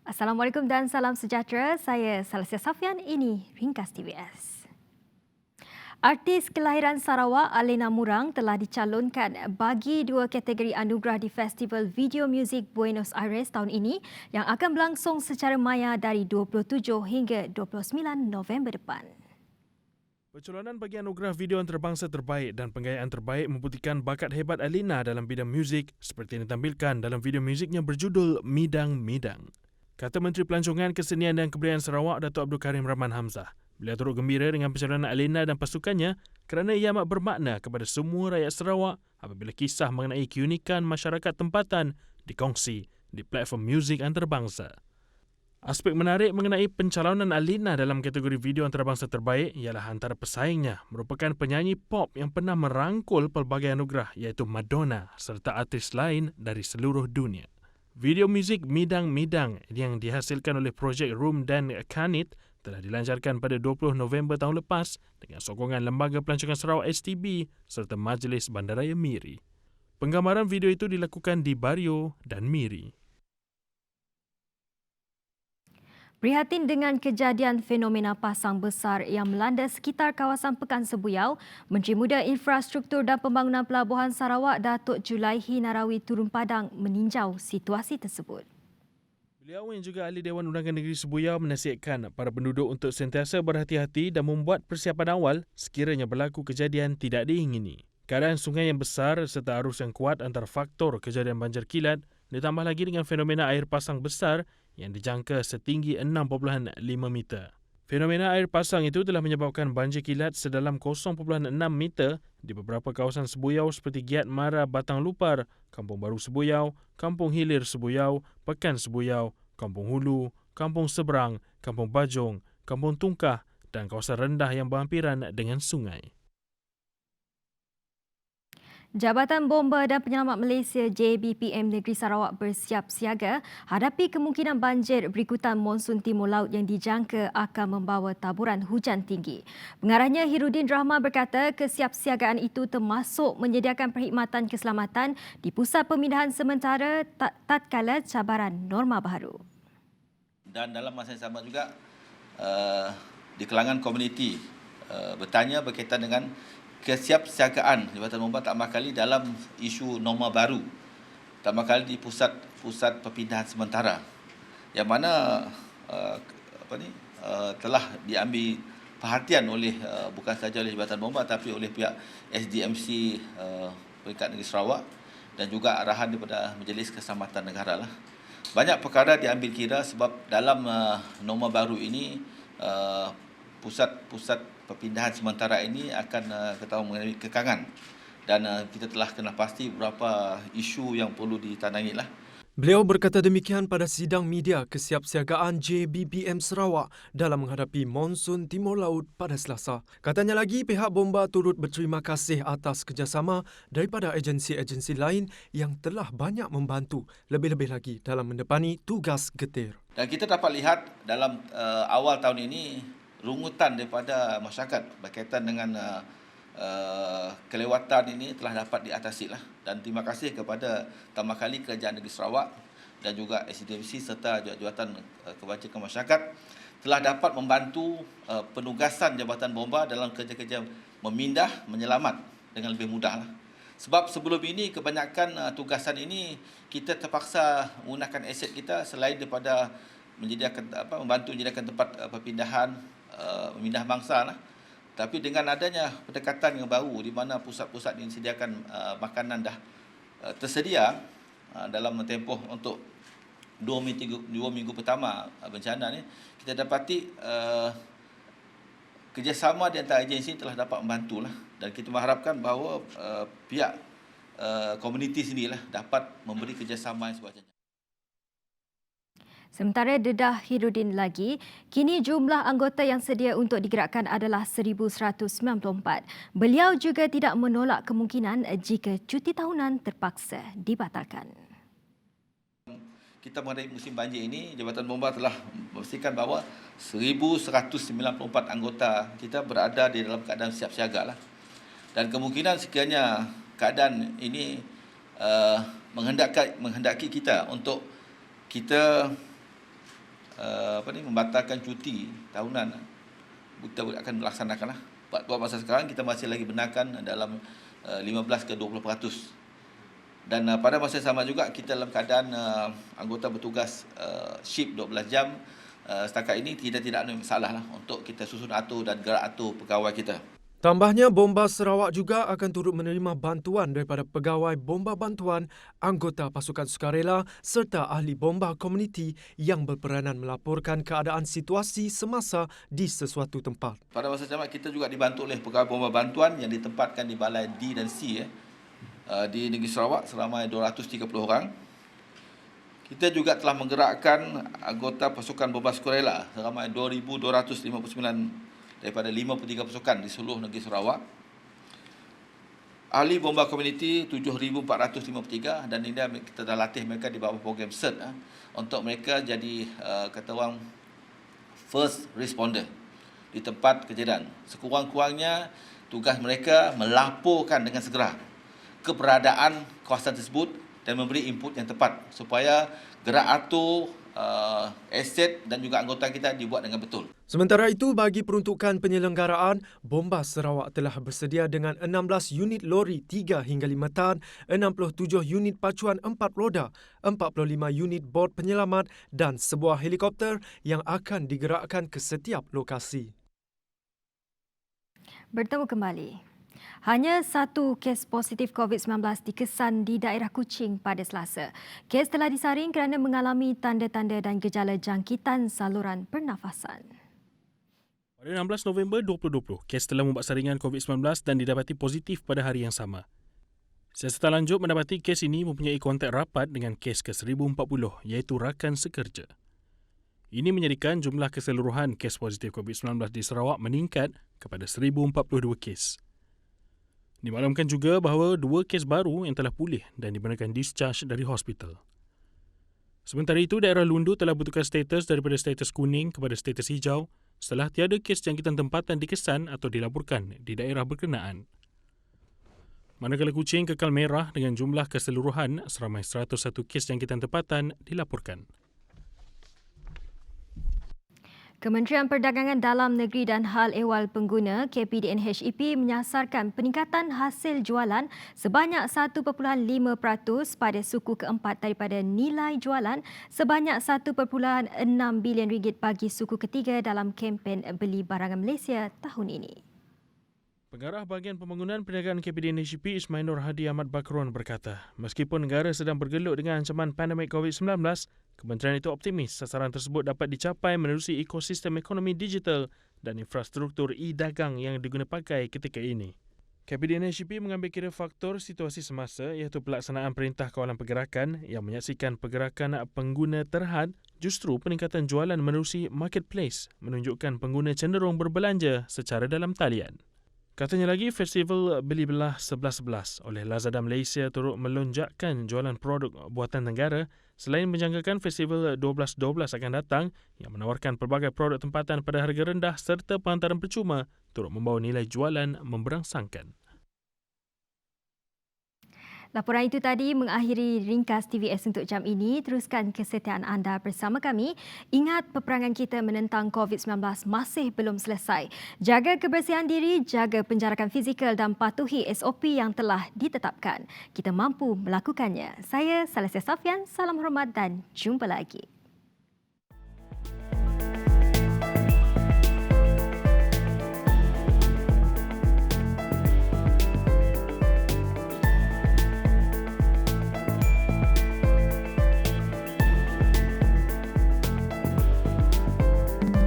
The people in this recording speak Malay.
Assalamualaikum dan salam sejahtera. Saya Salasia Safian. Ini Ringkas TVS. Artis kelahiran Sarawak Alena Murang telah dicalonkan bagi dua kategori anugerah di Festival Video Muzik Buenos Aires tahun ini yang akan berlangsung secara maya dari 27 hingga 29 November depan. Pencalonan bagi anugerah video antarabangsa terbaik dan penggayaan terbaik membuktikan bakat hebat Alena dalam bidang muzik seperti yang ditampilkan dalam video muziknya berjudul Midang Midang. Kata Menteri Pelancongan, Kesenian dan Kebudayaan Sarawak, Datuk Abdul Karim Rahman Hamzah. Beliau turut gembira dengan pencalonan Alena dan pasukannya kerana ia amat bermakna kepada semua rakyat Sarawak apabila kisah mengenai keunikan masyarakat tempatan dikongsi di platform muzik antarabangsa. Aspek menarik mengenai pencalonan Alena dalam kategori video antarabangsa terbaik ialah antara pesaingnya merupakan penyanyi pop yang pernah merangkul pelbagai anugerah iaitu Madonna serta artis lain dari seluruh dunia. Video muzik Midang Midang yang dihasilkan oleh projek Room dan Kanit telah dilancarkan pada 20 November tahun lepas dengan sokongan Lembaga Pelancongan Sarawak STB serta Majlis Bandaraya Miri. Penggambaran video itu dilakukan di Bario dan Miri. Prihatin dengan kejadian fenomena pasang besar yang melanda sekitar kawasan Pekan Sebuyau, Menteri Muda Infrastruktur dan Pembangunan Pelabuhan Sarawak Datuk Julaihi Narawi turun padang meninjau situasi tersebut. Beliau yang juga ahli Dewan Undangan Negeri Sebuyau menasihatkan para penduduk untuk sentiasa berhati-hati dan membuat persiapan awal sekiranya berlaku kejadian tidak diingini. Keadaan sungai yang besar serta arus yang kuat antara faktor kejadian banjir kilat ditambah lagi dengan fenomena air pasang besar yang dijangka setinggi 6.5 meter. Fenomena air pasang itu telah menyebabkan banjir kilat sedalam 0.6 meter di beberapa kawasan Sebuyau seperti Giat Mara Batang Lupar, Kampung Baru Sebuyau, Kampung Hilir Sebuyau, Pekan Sebuyau, Kampung Hulu, Kampung Seberang, Kampung Bajong, Kampung Tungkah dan kawasan rendah yang berhampiran dengan sungai. Jabatan Bomba dan Penyelamat Malaysia JBPM Negeri Sarawak bersiap siaga hadapi kemungkinan banjir berikutan monsun timur laut yang dijangka akan membawa taburan hujan tinggi. Pengarahnya Hirudin Rahman berkata kesiapsiagaan itu termasuk menyediakan perkhidmatan keselamatan di pusat pemindahan sementara tatkala cabaran norma baharu. Dan dalam masa yang sama juga di kalangan komuniti bertanya berkaitan dengan kesiapsiagaan Jabatan Bomba takmah kali dalam isu norma baru, takmah kali di pusat perpindahan sementara yang mana telah diambil perhatian oleh bukan sahaja oleh Jabatan Bomba tapi oleh pihak SDMC Peringkat Negeri Sarawak dan juga arahan daripada Majlis Keselamatan Negara lah. Banyak perkara diambil kira sebab dalam norma baru ini pusat perpindahan sementara ini akan ketahui mengenai kekangan dan kita telah kena pasti beberapa isu yang perlu ditandangi lah. Beliau berkata demikian pada sidang media kesiapsiagaan JBPM Sarawak dalam menghadapi monsun timur laut pada Selasa. Katanya lagi pihak Bomba turut berterima kasih atas kerjasama daripada agensi-agensi lain yang telah banyak membantu lebih-lebih lagi dalam mendepani tugas getir. Dan kita dapat lihat dalam awal tahun ini rungutan daripada masyarakat berkaitan dengan kelewatan ini telah dapat diatasi lah. Dan terima kasih kepada Taman Kali Kerajaan Negeri Sarawak dan juga SDMC serta Jawatan Kebajikan Masyarakat telah dapat membantu penugasan Jabatan Bomba dalam kerja-kerja memindah, menyelamat dengan lebih mudah lah. Sebab sebelum ini kebanyakan tugasan ini kita terpaksa menggunakan aset kita selain daripada membantu menyediakan tempat perpindahan memindah mangsa lah. Tapi dengan adanya pendekatan yang baru di mana pusat-pusat ini disediakan makanan dah tersedia dalam tempoh untuk 2 minggu pertama bencana ni, kita dapati kerjasama di antara agensi telah dapat membantulah dan kita mengharapkan bahawa pihak komuniti sendirilah dapat memberi kerjasama yang sewajarnya. Sementara dedah Hirudin lagi, kini jumlah anggota yang sedia untuk digerakkan adalah 1,194. Beliau juga tidak menolak kemungkinan jika cuti tahunan terpaksa dibatalkan. kita menghadapi musim banjir ini, Jabatan Bomba telah memastikan bahawa 1,194 anggota kita berada di dalam keadaan siap siaga lah. Dan kemungkinan sekiranya keadaan ini menghendaki kita untuk kita membatalkan cuti tahunan, kita akan melaksanakanlah. Buat masa sekarang kita masih lagi benarkan dalam 15 ke 20%. Dan pada masa yang sama juga kita dalam keadaan anggota bertugas shift 12 jam. Setakat ini kita tidak ada masalah lah untuk kita susun atur dan gerak atur pegawai kita. Tambahnya, Bomba Sarawak juga akan turut menerima bantuan daripada pegawai bomba bantuan, anggota pasukan sukarela serta ahli bomba komuniti yang berperanan melaporkan keadaan situasi semasa di sesuatu tempat. Pada masa sama kita juga dibantu oleh pegawai bomba bantuan yang ditempatkan di balai D dan C di negeri Sarawak seramai 230 orang. Kita juga telah menggerakkan anggota pasukan bomba sukarela seramai 2,259 daripada 53 pasukan di seluruh negeri Sarawak. Ahli bomba komuniti 7,453 dan ini kita dah latih mereka di bawah program CERT untuk mereka jadi kata orang first responder di tempat kejadian. Sekurang-kurangnya tugas mereka melaporkan dengan segera keberadaan kawasan tersebut dan memberi input yang tepat supaya gerak atur aset dan juga anggota kita dibuat dengan betul. Sementara itu, bagi peruntukan penyelenggaraan, Bomba Sarawak telah bersedia dengan 16 unit lori 3 hingga 5 tan, 67 unit pacuan 4 roda, 45 unit bot penyelamat dan sebuah helikopter yang akan digerakkan ke setiap lokasi. Bertemu kembali. Hanya satu kes positif COVID-19 dikesan di daerah Kuching pada Selasa. Kes telah disaring kerana mengalami tanda-tanda dan gejala jangkitan saluran pernafasan. Pada 16 November 2020, kes telah membuat saringan COVID-19 dan didapati positif pada hari yang sama. Siasatan lanjut mendapati kes ini mempunyai kontak rapat dengan kes ke-1040 iaitu rakan sekerja. Ini menjadikan jumlah keseluruhan kes positif COVID-19 di Sarawak meningkat kepada 1,042 kes. Dimaklumkan juga bahawa 2 kes baru yang telah pulih dan dibenarkan discharge dari hospital. Sementara itu, daerah Lundu telah bertukar status daripada status kuning kepada status hijau setelah tiada kes jangkitan tempatan dikesan atau dilaporkan di daerah berkenaan. Manakala Kuching kekal merah dengan jumlah keseluruhan seramai 101 kes jangkitan tempatan dilaporkan. Kementerian Perdagangan Dalam Negeri dan Hal Ehwal Pengguna KPDNHEP menyasarkan peningkatan hasil jualan sebanyak 1.5% pada suku keempat daripada nilai jualan sebanyak 1.6 bilion ringgit bagi suku ketiga dalam kempen Beli Barangan Malaysia tahun ini. Pengarah Bahagian Pembangunan Perniagaan KPDNHEP Ismail Nur Hadi Ahmad Bakron berkata, meskipun negara sedang bergelut dengan ancaman pandemik COVID-19, kementerian itu optimis sasaran tersebut dapat dicapai menerusi ekosistem ekonomi digital dan infrastruktur e-dagang yang diguna pakai ketika ini. KPDNHEP mengambil kira faktor situasi semasa iaitu pelaksanaan Perintah Kawalan Pergerakan yang menyaksikan pergerakan pengguna terhad, justru peningkatan jualan menerusi marketplace menunjukkan pengguna cenderung berbelanja secara dalam talian. Katanya lagi, festival Beli Belah 11.11 oleh Lazada Malaysia turut melonjakkan jualan produk buatan negara selain menjangkakan festival 12.12 akan datang yang menawarkan pelbagai produk tempatan pada harga rendah serta penghantaran percuma turut membawa nilai jualan memberangsangkan. Laporan itu tadi mengakhiri ringkas TVS untuk jam ini. Teruskan kesetiaan anda bersama kami. Ingat, peperangan kita menentang COVID-19 masih belum selesai. Jaga kebersihan diri, jaga penjarakan fizikal dan patuhi SOP yang telah ditetapkan. Kita mampu melakukannya. Saya Salesya Safian, salam hormat dan jumpa lagi.